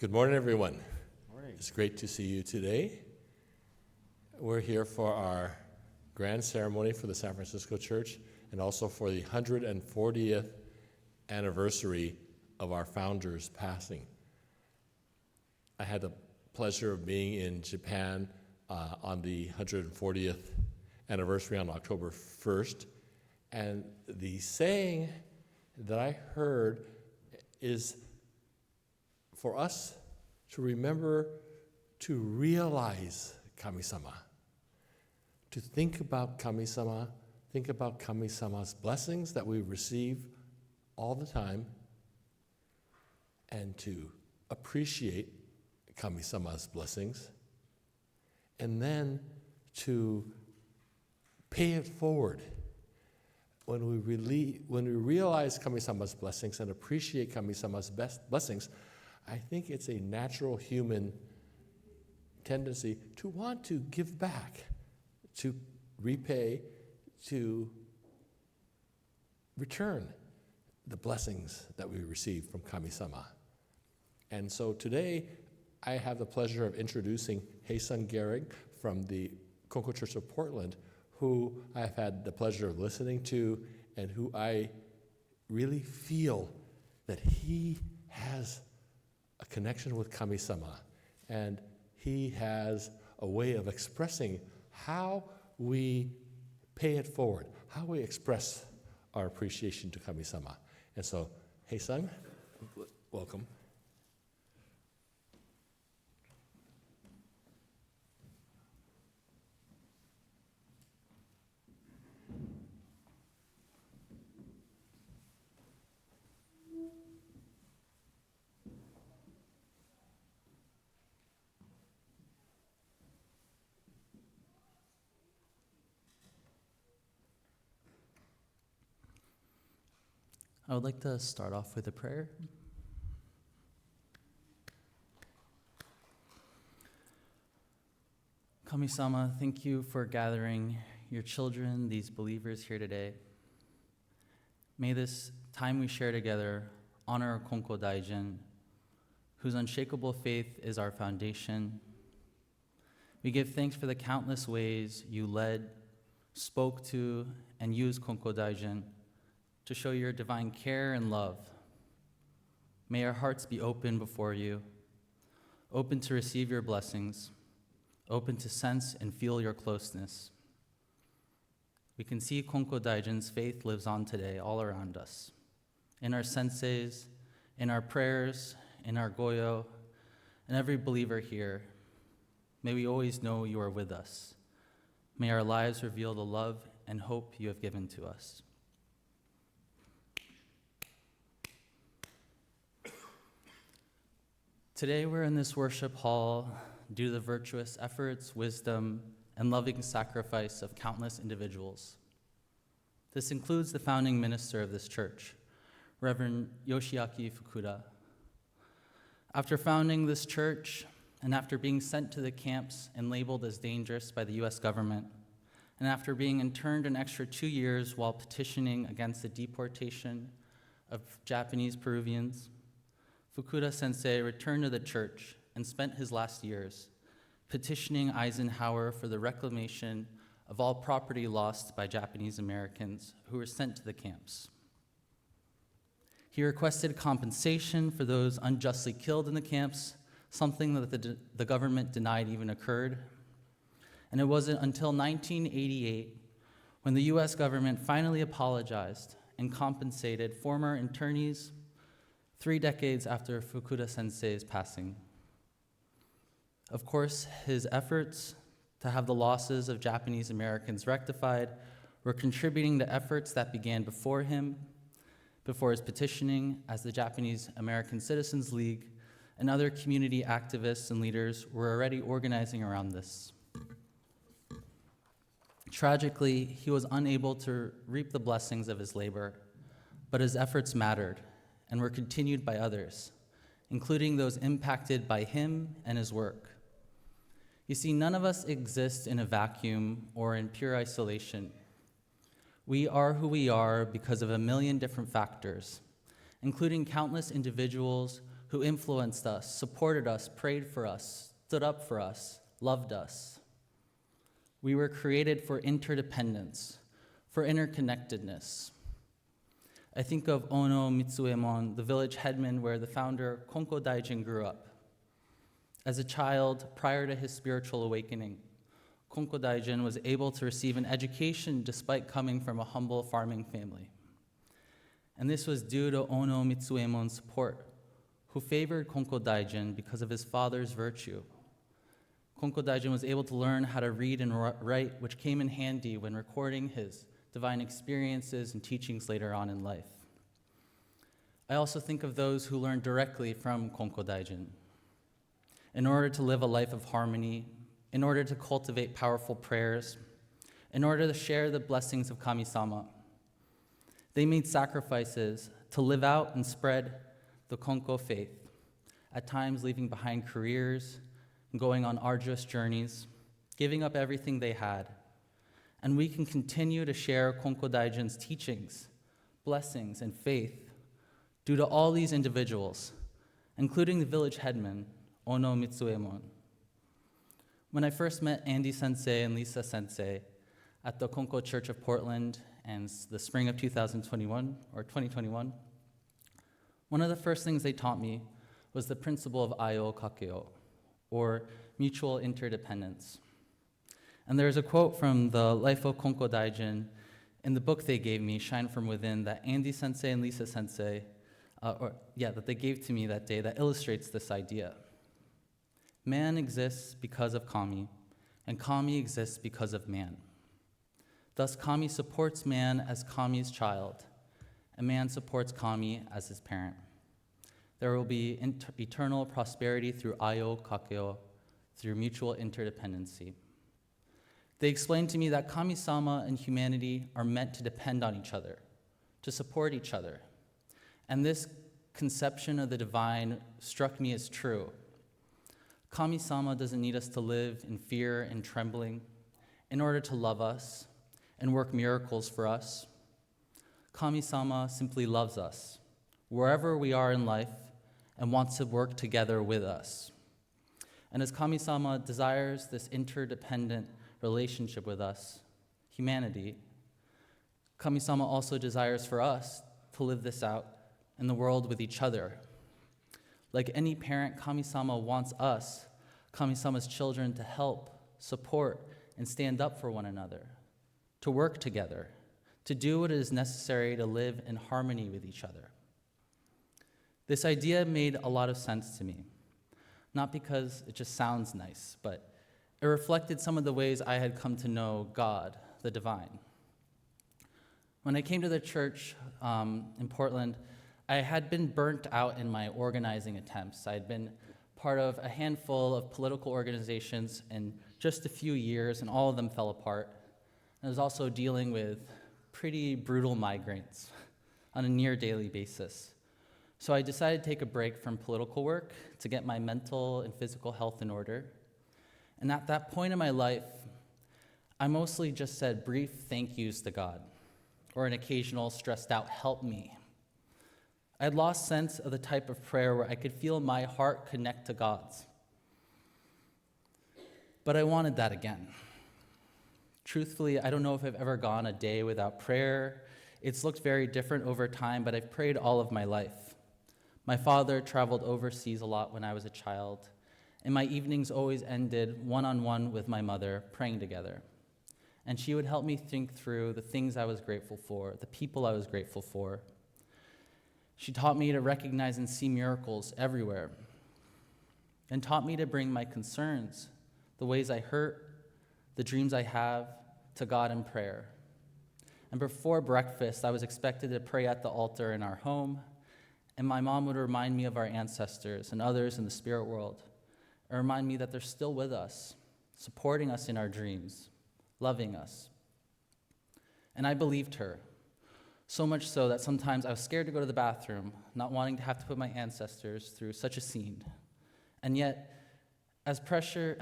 Good morning, everyone. Morning. It's great to see you today. We're here for our grand ceremony for the San Francisco Church and also for the 140th anniversary of our founder's passing. I had the pleasure of being in Japan on the 140th anniversary on October 1st, and the saying that I heard is for us to remember to realize Kami-sama, to think about Kami-sama, think about Kami-sama's blessings that we receive all the time, and to appreciate Kami-sama's blessings, and then to pay it forward. When we realize Kami-sama's blessings and appreciate Kami-sama's blessings, I think it's a natural human tendency to want to give back, to repay, to return the blessings that we receive from Kami-sama. And so today, I have the pleasure of introducing Hae-sung Gehring from the Konko Church of Portland, who I've had the pleasure of listening to and who I really feel that he has a connection with Kami-sama, and he has a way of expressing how we pay it forward, how we express our appreciation to Kami-sama. And so, Hae-sung, welcome. I would like to start off with a prayer. Kami-sama, thank you for gathering your children, these believers here today. May this time we share together honor Konko Daijin, whose unshakable faith is our foundation. We give thanks for the countless ways you led, spoke to, and used Konko Daijin to show your divine care and love. May our hearts be open before you, open to receive your blessings, open to sense and feel your closeness. We can see Konko Daijin's faith lives on today all around us, in our senseis, in our prayers, in our goyo, and every believer here. May we always know you are with us. May our lives reveal the love and hope you have given to us. Today we're in this worship hall due to the virtuous efforts, wisdom, and loving sacrifice of countless individuals. This includes the founding minister of this church, Reverend Yoshiaki Fukuda. After founding this church, and after being sent to the camps and labeled as dangerous by the US government, and after being interned an extra 2 years while petitioning against the deportation of Japanese Peruvians, Fukuda Sensei returned to the church and spent his last years petitioning Eisenhower for the reclamation of all property lost by Japanese Americans who were sent to the camps. He requested compensation for those unjustly killed in the camps, something that the government denied even occurred. And it wasn't until 1988 when the US government finally apologized and compensated former internees 3 decades after Fukuda Sensei's passing. Of course, his efforts to have the losses of Japanese Americans rectified were contributing to efforts that began before him, before his petitioning, as the Japanese American Citizens League and other community activists and leaders were already organizing around this. Tragically, he was unable to reap the blessings of his labor, but his efforts mattered and were continued by others, including those impacted by him and his work. You see, none of us exist in a vacuum or in pure isolation. We are who we are because of a million different factors, including countless individuals who influenced us, supported us, prayed for us, stood up for us, loved us. We were created for interdependence, for interconnectedness. I think of Ono Mitsuemon, the village headman where the founder Konko Daijin grew up. As a child, prior to his spiritual awakening, Konko Daijin was able to receive an education despite coming from a humble farming family. And this was due to Ono Mitsuemon's support, who favored Konko Daijin because of his father's virtue. Konko Daijin was able to learn how to read and write, which came in handy when recording his divine experiences and teachings later on in life. I also think of those who learned directly from Konko Daijin. In order to live a life of harmony, in order to cultivate powerful prayers, in order to share the blessings of Kami-sama, they made sacrifices to live out and spread the Konko faith, at times leaving behind careers, going on arduous journeys, giving up everything they had. And we can continue to share Konko Daijin's teachings, blessings, and faith due to all these individuals, including the village headman, Ono Mitsuemon. When I first met Andy Sensei and Lisa Sensei at the Konko Church of Portland in the spring of 2021, one of the first things they taught me was the principle of Ayo Kakeo, or mutual interdependence. And there's a quote from the Life of Konko Daijin in the book they gave me, Shine From Within, that Andy Sensei and Lisa Sensei, that they gave to me that day that illustrates this idea. Man exists because of Kami, and Kami exists because of man. Thus, Kami supports man as Kami's child, and man supports Kami as his parent. There will be eternal prosperity through Ayo Kakeo, through mutual interdependency. They explained to me that Kami-sama and humanity are meant to depend on each other, to support each other. And this conception of the divine struck me as true. Kami-sama doesn't need us to live in fear and trembling in order to love us and work miracles for us. Kami-sama simply loves us, wherever we are in life, and wants to work together with us. And as Kami-sama desires this interdependent relationship with us, humanity, Kami-sama also desires for us to live this out in the world with each other. Like any parent, Kami-sama wants us, Kami-sama's children, to help, support, and stand up for one another, to work together, to do what is necessary to live in harmony with each other. This idea made a lot of sense to me, not because it just sounds nice, but it reflected some of the ways I had come to know God, the divine. When I came to the church in Portland, I had been burnt out in my organizing attempts. I had been part of a handful of political organizations in just a few years, and all of them fell apart. I was also dealing with pretty brutal migraines on a near daily basis. So I decided to take a break from political work to get my mental and physical health in order. And at that point in my life, I mostly just said brief thank yous to God, or an occasional stressed out help me. I had lost sense of the type of prayer where I could feel my heart connect to God's. But I wanted that again. Truthfully, I don't know if I've ever gone a day without prayer. It's looked very different over time, but I've prayed all of my life. My father traveled overseas a lot when I was a child, and my evenings always ended one-on-one with my mother, praying together. And she would help me think through the things I was grateful for, the people I was grateful for. She taught me to recognize and see miracles everywhere, and taught me to bring my concerns, the ways I hurt, the dreams I have, to God in prayer. And before breakfast, I was expected to pray at the altar in our home, and my mom would remind me of our ancestors and others in the spirit world, and remind me that they're still with us, supporting us in our dreams, loving us. And I believed her, so much so that sometimes I was scared to go to the bathroom, not wanting to have to put my ancestors through such a scene. And yet, as precious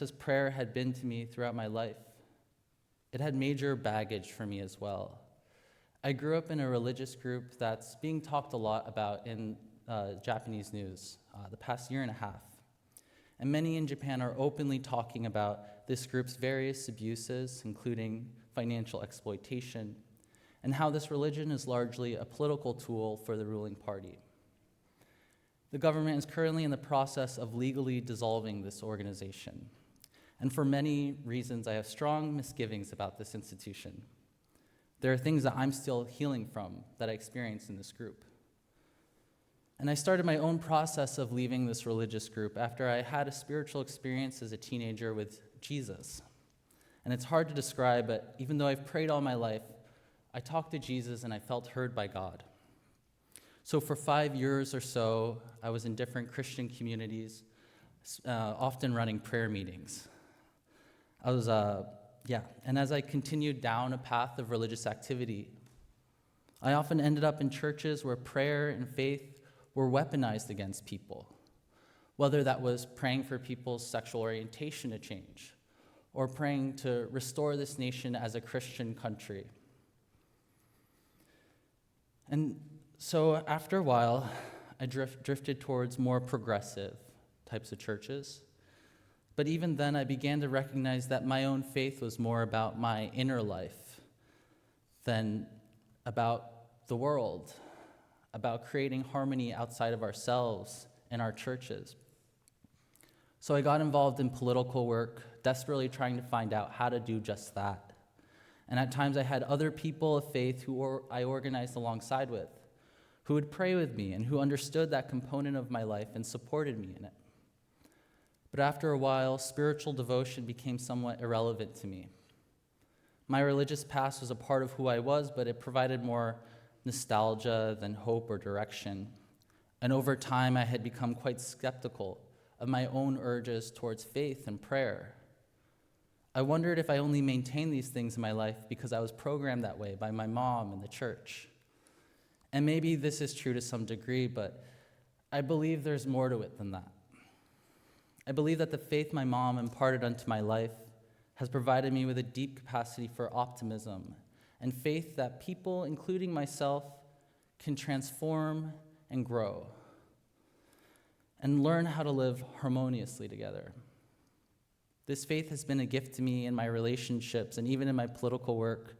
as prayer had been to me throughout my life, it had major baggage for me as well. I grew up in a religious group that's being talked a lot about in Japanese news the past year and a half. And many in Japan are openly talking about this group's various abuses, including financial exploitation, and how this religion is largely a political tool for the ruling party. The government is currently in the process of legally dissolving this organization. And for many reasons, I have strong misgivings about this institution. There are things that I'm still healing from that I experienced in this group. And I started my own process of leaving this religious group after I had a spiritual experience as a teenager with Jesus. And it's hard to describe, but even though I've prayed all my life, I talked to Jesus and I felt heard by God. So for 5 years or so, I was in different Christian communities, often running prayer meetings. And as I continued down a path of religious activity, I often ended up in churches where prayer and faith were weaponized against people, whether that was praying for people's sexual orientation to change, or praying to restore this nation as a Christian country. And so after a while, I drifted towards more progressive types of churches. But even then, I began to recognize that my own faith was more about my inner life than about the world, about creating harmony outside of ourselves and our churches. So I got involved in political work, desperately trying to find out how to do just that. And at times I had other people of faith who I organized alongside with, who would pray with me and who understood that component of my life and supported me in it. But after a while, spiritual devotion became somewhat irrelevant to me. My religious past was a part of who I was, but it provided more nostalgia than hope or direction. And over time, I had become quite skeptical of my own urges towards faith and prayer. I wondered if I only maintained these things in my life because I was programmed that way by my mom and the church. And maybe this is true to some degree, but I believe there's more to it than that. I believe that the faith my mom imparted unto my life has provided me with a deep capacity for optimism and faith that people, including myself, can transform and grow and learn how to live harmoniously together. This faith has been a gift to me in my relationships and even in my political work.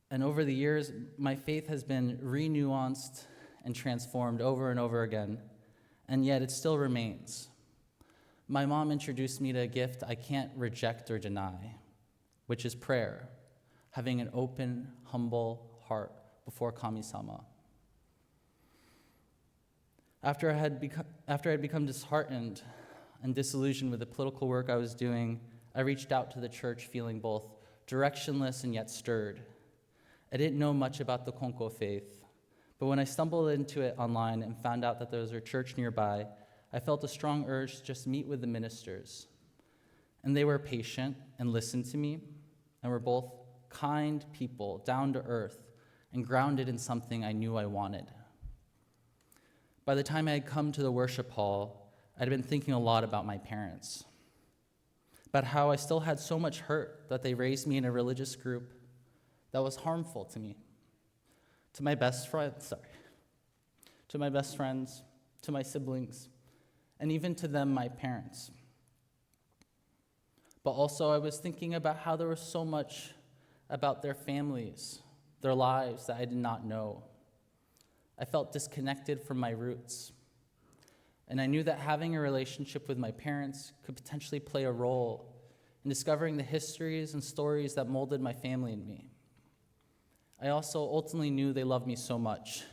And over the years, my faith has been renuanced and transformed over and over again, and yet it still remains. My mom introduced me to a gift I can't reject or deny, which is prayer, having an open, humble heart before Kami-sama. After I'd become disheartened and disillusioned with the political work I was doing, I reached out to the church feeling both directionless and yet stirred. I didn't know much about the Konko faith, but when I stumbled into it online and found out that there was a church nearby, I felt a strong urge to just meet with the ministers. And they were patient and listened to me, and were both kind people, down to earth, and grounded in something I knew I wanted. By the time I had come to the worship hall, I'd been thinking a lot about my parents, about how I still had so much hurt that they raised me in a religious group that was harmful to me, to my best friends, to my siblings, and even to them, my parents. But also I was thinking about how there was so much about their families, their lives that I did not know. I felt disconnected from my roots. And I knew that having a relationship with my parents could potentially play a role in discovering the histories and stories that molded my family and me. I also ultimately knew they loved me so much.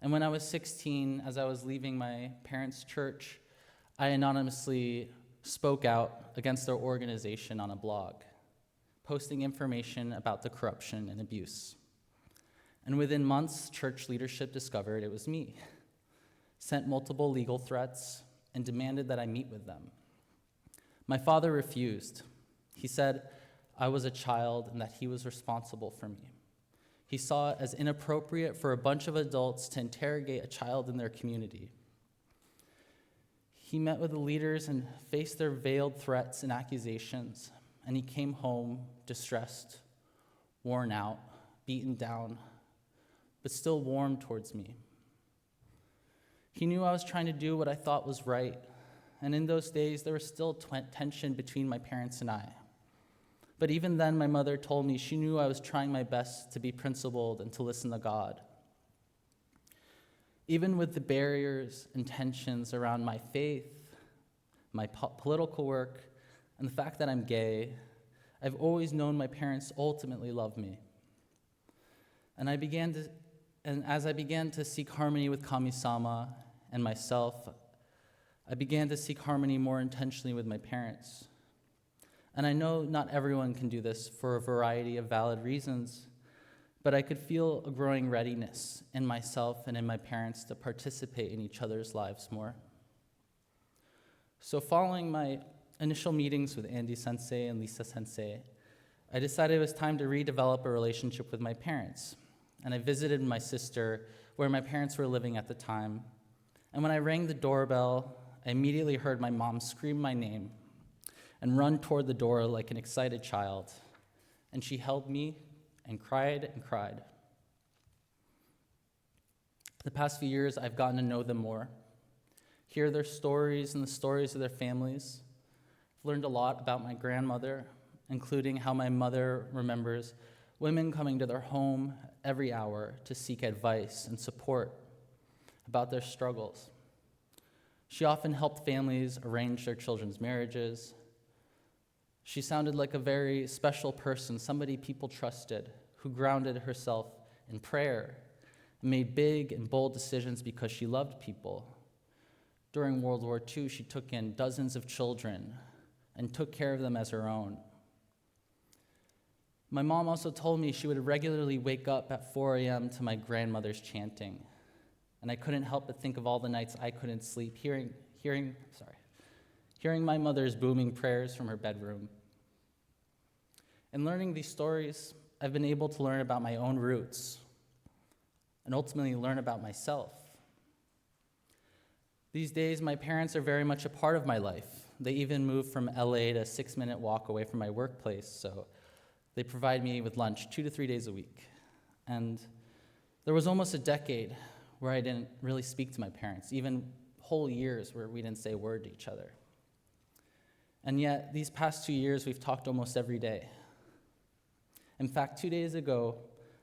And when I was 16, as I was leaving my parents' church, I anonymously spoke out against their organization on a blog, posting information about the corruption and abuse. And within months, church leadership discovered it was me, sent multiple legal threats, and demanded that I meet with them. My father refused. He said I was a child and that he was responsible for me. He saw it as inappropriate for a bunch of adults to interrogate a child in their community. He met with the leaders and faced their veiled threats and accusations, and he came home distressed, worn out, beaten down, but still warm towards me. He knew I was trying to do what I thought was right, and in those days, there was still tension between my parents and I. But even then, my mother told me she knew I was trying my best to be principled and to listen to God. Even with the barriers and tensions around my faith, my political work, and the fact that I'm gay, I've always known my parents ultimately love me. And as I began to seek harmony with Kami-sama and myself, I began to seek harmony more intentionally with my parents. And I know not everyone can do this for a variety of valid reasons, but I could feel a growing readiness in myself and in my parents to participate in each other's lives more. So following my initial meetings with Andy Sensei and Lisa Sensei, I decided it was time to redevelop a relationship with my parents. And I visited my sister where my parents were living at the time. And when I rang the doorbell, I immediately heard my mom scream my name and run toward the door like an excited child. And she held me and cried and cried. The past few years, I've gotten to know them more, hear their stories and the stories of their families. I've learned a lot about my grandmother, including how my mother remembers women coming to their home every hour to seek advice and support about their struggles. She often helped families arrange their children's marriages. She sounded like a very special person, somebody people trusted, who grounded herself in prayer and made big and bold decisions because she loved people. During World War II, she took in dozens of children and took care of them as her own. My mom also told me she would regularly wake up at 4 a.m. to my grandmother's chanting, and I couldn't help but think of all the nights I couldn't sleep hearing my mother's booming prayers from her bedroom. In learning these stories, I've been able to learn about my own roots and ultimately learn about myself. These days, my parents are very much a part of my life. They even moved from LA to a 6-minute walk away from my workplace, so they provide me with lunch 2 to 3 days a week. And there was almost a decade where I didn't really speak to my parents, even whole years where we didn't say a word to each other. And yet, these past 2 years, we've talked almost every day. In fact, 2 days ago,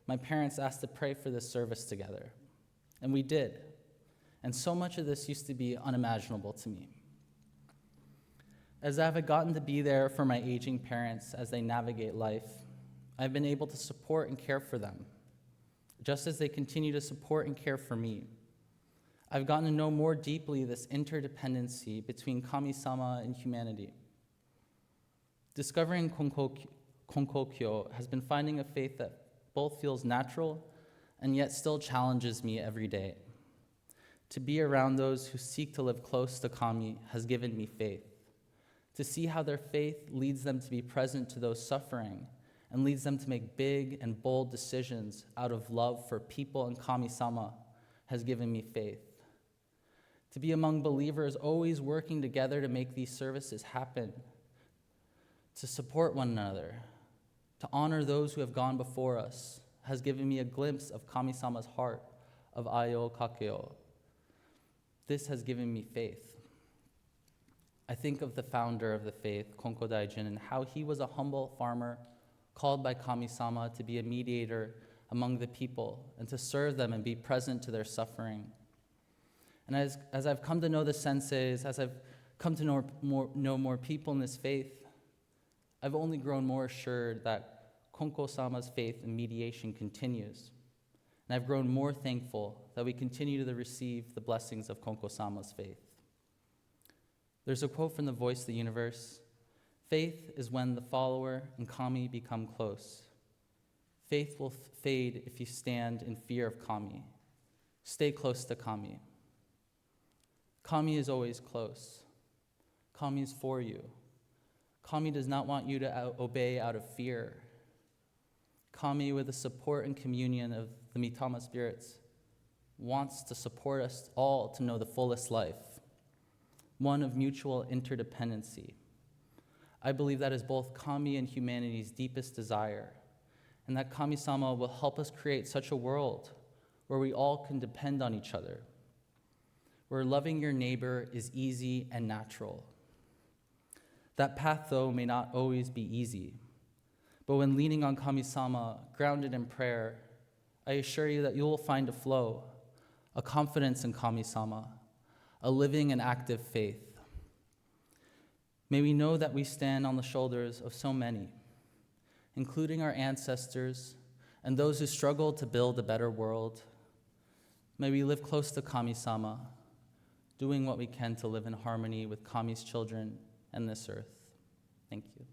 my parents asked to pray for this service together, and we did. And so much of this used to be unimaginable to me. As I've gotten to be there for my aging parents as they navigate life, I've been able to support and care for them, just as they continue to support and care for me. I've gotten to know more deeply this interdependency between Kami-sama and humanity. Discovering Konkokyo has been finding a faith that both feels natural and yet still challenges me every day. To be around those who seek to live close to Kami has given me faith. To see how their faith leads them to be present to those suffering and leads them to make big and bold decisions out of love for people and Kami-sama has given me faith. To be among believers always working together to make these services happen, to support one another, to honor those who have gone before us, has given me a glimpse of Kami-sama's heart of Ayo Kakeo. This has given me faith. I think of the founder of the faith, Konko Daijin, and how he was a humble farmer called by Kami-sama to be a mediator among the people and to serve them and be present to their suffering. And as I've come to know the senseis, as I've come to know more people in this faith, I've only grown more assured that Konko-sama's faith in mediation continues. And I've grown more thankful that we continue to receive the blessings of Konko-sama's faith. There's a quote from The Voice of the Universe: "Faith is when the follower and Kami become close. Faith will fade if you stand in fear of Kami. Stay close to Kami. Kami is always close. Kami is for you. Kami does not want you to obey out of fear. Kami, with the support and communion of the Mitama spirits, wants to support us all to know the fullest life, one of mutual interdependency. I believe that is both Kami and humanity's deepest desire, and that Kami-sama will help us create such a world where we all can depend on each other, where loving your neighbor is easy and natural. That path, though, may not always be easy. But when leaning on Kami-sama, grounded in prayer, I assure you that you will find a flow, a confidence in Kami-sama, a living and active faith. May we know that we stand on the shoulders of so many, including our ancestors and those who struggled to build a better world. May we live close to Kami-sama, doing what we can to live in harmony with Kami's children and this earth. Thank you.